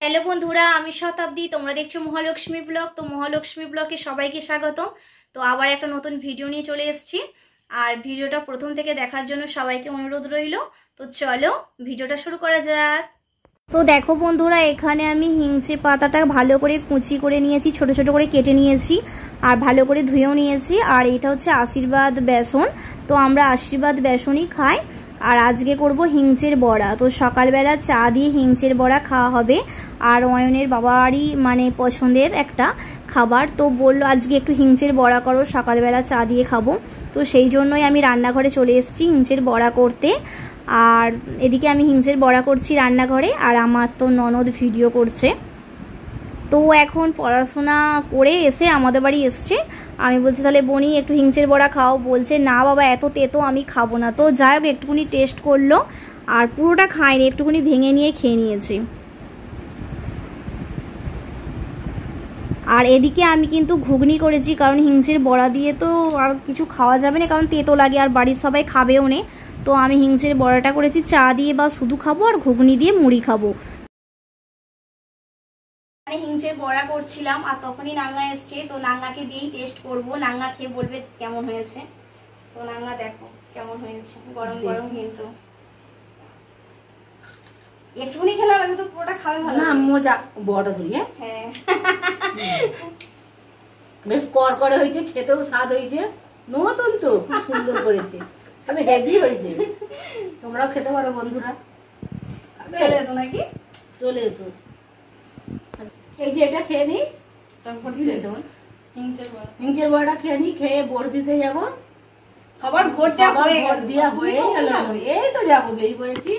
Hello বন্ধুরা, আমি শতাব্দী। তোমরা দেখছো মহালক্ষ্মী ব্লগ। তো মহালক্ষ্মী ব্লগে সবাইকে স্বাগত। তো আবার একটা নতুন ভিডিও নিয়ে চলে এসেছি, আর ভিডিওটা প্রথম থেকে দেখার জন্য সবাইকে অনুরোধ রইল। তো চলো ভিডিওটা শুরু করা যাক। তো দেখো বন্ধুরা, এখানে আমি হিংচে পাতাটা ভালো করে কুচি করে নিয়েছি, ছোট ছোট করে কেটে নিয়েছি আর ভালো করে ধুয়েও নিয়েছি। আর এটা হচ্ছে আশীর্বাদ বেসন। তো আমরা আশীর্বাদ বেসনই খাই। আর আজকে করব হিংচের বড়া। তো সকালবেলা চা দিয়ে হিংচের বড়া খাওয়া হবে। আর অয়নের বাবারই পছন্দের একটা খাবার। তো বললো আজকে একটু হিংচের বড়া করো, সকালবেলা চা দিয়ে খাবো। তো সেই জন্যই আমি রান্নাঘরে চলে এসেছি হিংচের বড়া করতে। আর এদিকে আমি হিংচের বড়া করছি রান্নাঘরে, আর আমার তো ননদ ভিডিও করছে। তো এখন পড়াশোনা করে এসে আমাদের বাড়ি এসছে। আমি বলছি তাহলে বনি একটু হিংচের বড়া খাও। বলছে না বাবা, এত তেতো আমি খাবো না। তো যাই হোক, একটুখানি টেস্ট করলো, আর পুরোটা খায়নি, একটুখানি ভেঙে নিয়ে খেয়ে নিয়েছি। আর এদিকে আমি কিন্তু ঘুগনি করেছি, কারণ হিংচের বড়া দিয়ে তো আর কিছু খাওয়া যাবে না, কারণ তেতো লাগে আর বাড়ির সবাই খাবেও না। তো আমি হিংচের বড়াটা করেছি চা দিয়ে, বা শুধু খাবো, আর ঘুগনি দিয়ে মুড়ি খাবো। হিংচের বড়া করছিলাম, আর তখনই নাঙ্গা এসছে। তো নাঙ্গাকে দিয়েই টেস্ট করবো, নাঙ্গা খেয়ে বলবে কেমন হয়েছে। তো নাঙ্গা দেখো কেমন হয়েছে, গরম গরম কিন্তু। একটুখানি খেলাম, আমি তো পুরোটা খাবে ভালো না। মজা বড়টা ধরি। হ্যাঁ, বেশ করকরে হয়েছে, খেতেও স্বাদ হয়েছে, নতুন তো খুব সুন্দর করেছে, তবে হেভি হয়েছে। তোমরাও খেতে পারো বন্ধুরা, চলে এসো নাকি, চলে এসো। এই যে এটা খেয়ে নি, হিংচের বড়াটা খেয়ে নি, খেয়ে ভোট দিতে যাবো। সবার ভোট দিয়া হয়ে গেল, এই তো যাবো, বেরিয়ে পড়েছি।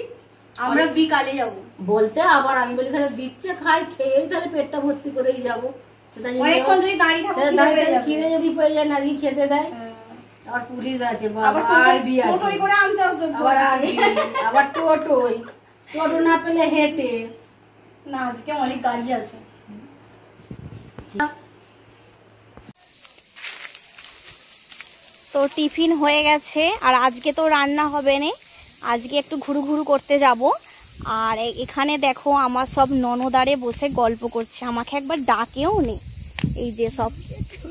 আমরা বিকালে যাবো বলতে, আবার আমি বলি তাহলে দিচ্ছে খাই, খেয়েই তাহলে পেটটা ভর্তি করেই যাবো। কিনে যদি পেয়ে যায় নাকি খেতে দেয়। আবার পুলিশ আছে, আবার টোটো না পেলে হেঁটে না, আজকে অনেক গাড়ি আছে। তো টিফিন হয়ে গেছে, আর আজকে তো রান্না হবে না, আজকে একটু ঘুরু ঘুরু করতে যাব। আর এখানে দেখো আমার সব ননদারে বসে গল্প করছে, আমাকে একবার ডাকেও নেই। এই যে সব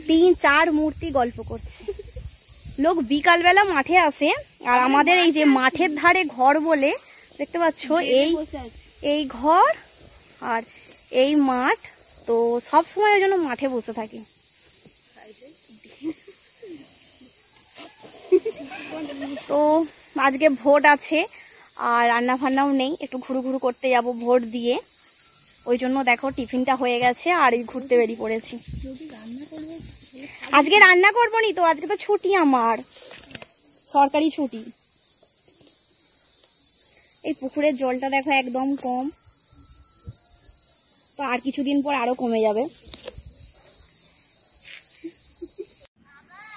3-4 মূর্তি গল্প করছে। লোক বিকালবেলা মাঠে আসে, আর আমাদের এই যে মাঠের ধারে ঘর বলে দেখতে পাচ্ছ, এই ঘর আর এই মাঠ। তো সব সময় ওই জন্য মাঠে বসে থাকি। তো আজকে ভোট আছে, আর রান্না ফান্নাও নেই, একটু ঘুরু ঘুরু করতে যাব ভোট দিয়ে। ওই জন্য দেখো টিফিনটা হয়ে গেছে, আর এই ঘুরতে বেরিয়ে পড়েছি। আজকে রান্না করবো নি তো, আজকে তো ছুটি, আমার সরকারি ছুটি। এই পুকুরের জলটা দেখো একদম কম, তো আর কিছুদিন পর আরো কমে যাবে।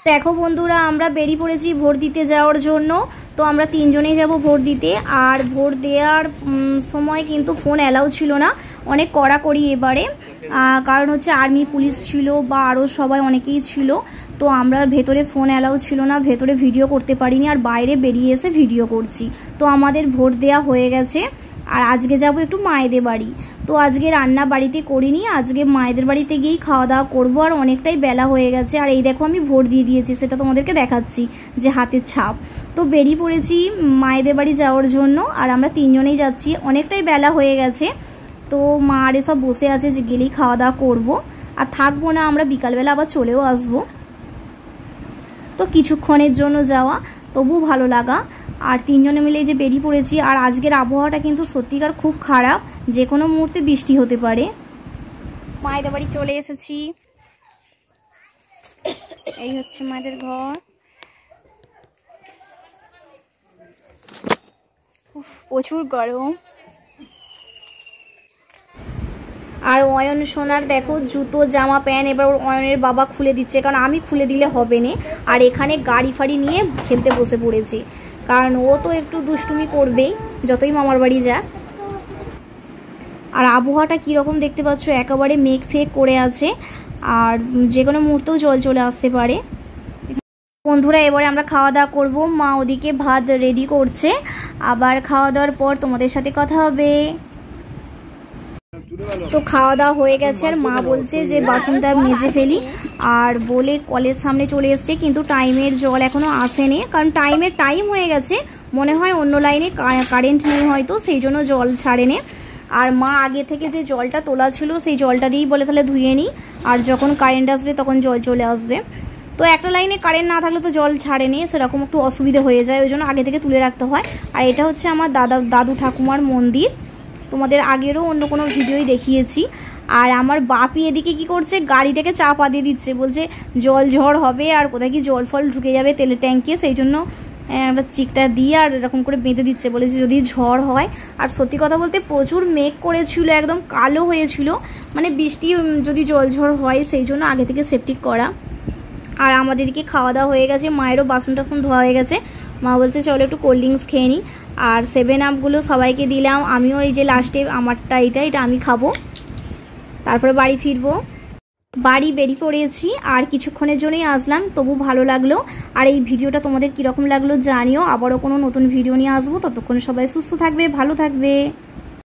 দেখো বন্ধুরা, আমরা বেরিয়ে পড়েছি ভোট দিতে যাওয়ার জন্য। তো আমরা 3 জনেই যাব ভোট দিতে। আর ভোট দেওয়ার সময় কিন্তু ফোন অ্যালাউ ছিল না, অনেক কড়াকড়ি এবারে। কারণ হচ্ছে আর্মি পুলিশ ছিল, বা আরও সবাই অনেকেই ছিল। তো আমরা ভেতরে ফোন অ্যালাউ ছিল না, ভেতরে ভিডিও করতে পারিনি, আর বাইরে বেরিয়ে এসে ভিডিও করছি। তো আমাদের ভোট দেওয়া হয়ে গেছে। আর আজকে যাব একটু মায়েদের বাড়ি। তো আজকে রান্না বাড়িতে করিনি, আজকে মায়েদের বাড়িতে গিয়েই খাওয়া দাওয়া করবো। আর অনেকটাই বেলা হয়ে গেছে, আর এই দেখো আমি ভোট দিয়ে দিয়েছি, সেটা তোমাদেরকে দেখাচ্ছি, যে হাতের ছাপ। তো বেরিয়ে পড়েছি মায়েদের বাড়ি যাওয়ার জন্য, আর আমরা 3 জনেই যাচ্ছি। অনেকটাই বেলা হয়ে গেছে। তো মা আর এসব বসে আছে, যে গেলেই খাওয়া দাওয়া করবো, আর থাকবো না, আমরা বিকালবেলা আবার চলেও আসবো। তো কিছুক্ষণের জন্য যাওয়া, তবু ভালো লাগা। আর 3 জনে মিলে যে বেরিয়ে পড়েছি। আর আজকের আবহাওয়াটা কিন্তু সত্যিকার খুব খারাপ, যে কোনো মুহূর্তে বৃষ্টি হতে পারে। মায়েদের বাড়ি চলে এসেছি, এই হচ্ছে মায়েদের ঘর। প্রচুর গরম। আর অয়ন সোনার দেখো জুতো জামা প্যান্ট এবার অয়নের বাবা খুলে দিচ্ছে, কারণ আমি খুলে দিলে হবে না। আর এখানে গাড়ি ফাড়ি নিয়ে খেলতে বসে পড়েছি, কারণ ও তো একটু দুষ্টুমি করবেই যতই মামার বাড়ি যাক। আর আবহাওয়াটা কীরকম দেখতে পাচ্ছ, একেবারে মেঘ ফেক করে আছে, আর যে কোনো মুহূর্তেও জল চলে আসতে পারে। বন্ধুরা, এবারে আমরা খাওয়া দাওয়া করবো। মা ওদিকে ভাত রেডি করছে, আবার খাওয়া দাওয়ার পর তোমাদের সাথে কথা হবে। তো খাওয়া দাওয়া হয়ে গেছে আর মা বলছে যে বাসনটা মেজে ফেলি আর বলে কলের সামনে চলে এসছে, কিন্তু টাইমের জল এখনো আসেনি, কারণ টাইম হয়ে গেছে, মনে হয় অন্য লাইনে কারেন্ট নেই হয়তো, সেই জন্য জল ছাড়েনি। আর মা আগে থেকে যে জলটা তোলা ছিল সেই জলটা দিয়েই বলে তাহলে ধুয়ে নিই, আর যখন কারেন্ট আসবে তখন জল চলে আসবে। তো একটা লাইনে কারেন্ট না থাকলে তো জল ছাড়েনি, সেরকম একটু অসুবিধে হয়ে যায়, ওই জন্য আগে থেকে তুলে রাখতে হয়। আর এটা হচ্ছে আমার দাদু ঠাকুমার মন্দির, তোমাদের আগেরও অন্য কোনো ভিডিওই দেখিয়েছি। আর আমার বাপি এদিকে কি করছে, গাড়িটাকে চাপা দিয়ে দিচ্ছে, বলছে জল ঝড় হবে আর কোথায় কি জল ফল ঢুকে যাবে তেলের ট্যাঙ্কে, সেই জন্য চিকটা দিয়ে আর এরকম করে বেঁধে দিচ্ছে, বলেছে যদি ঝড় হয়। আর সত্যি কথা বলতে প্রচুর মেঘ করেছিল, একদম কালো হয়েছিল, মানে বৃষ্টি যদি জল ঝড় হয়, সেই জন্য আগে থেকে সেপটিক করা। আর আমাদের দিকে খাওয়া দাওয়া হয়ে গেছে, মায়েরও বাসন টাসন ধোয়া হয়ে গেছে, মা বলছে চলো একটু কোল্ড ড্রিঙ্কস খেয়ে নিই। আর 7 আপগুলো সবাইকে দিলাম, আমিও এই যে লাস্টে আমারটা এটা আমি খাবো, তারপরে বাড়ি ফিরবো। বাড়ি বেরিয়ে পড়েছি আর কিছুক্ষণের জন্যই আসলাম, তবু ভালো লাগলো। আর এই ভিডিওটা তোমাদের কীরকম লাগলো জানিও, আবারও কোনো নতুন ভিডিও নিয়ে আসবো, ততক্ষণ সবাই সুস্থ থাকবে, ভালো থাকবে।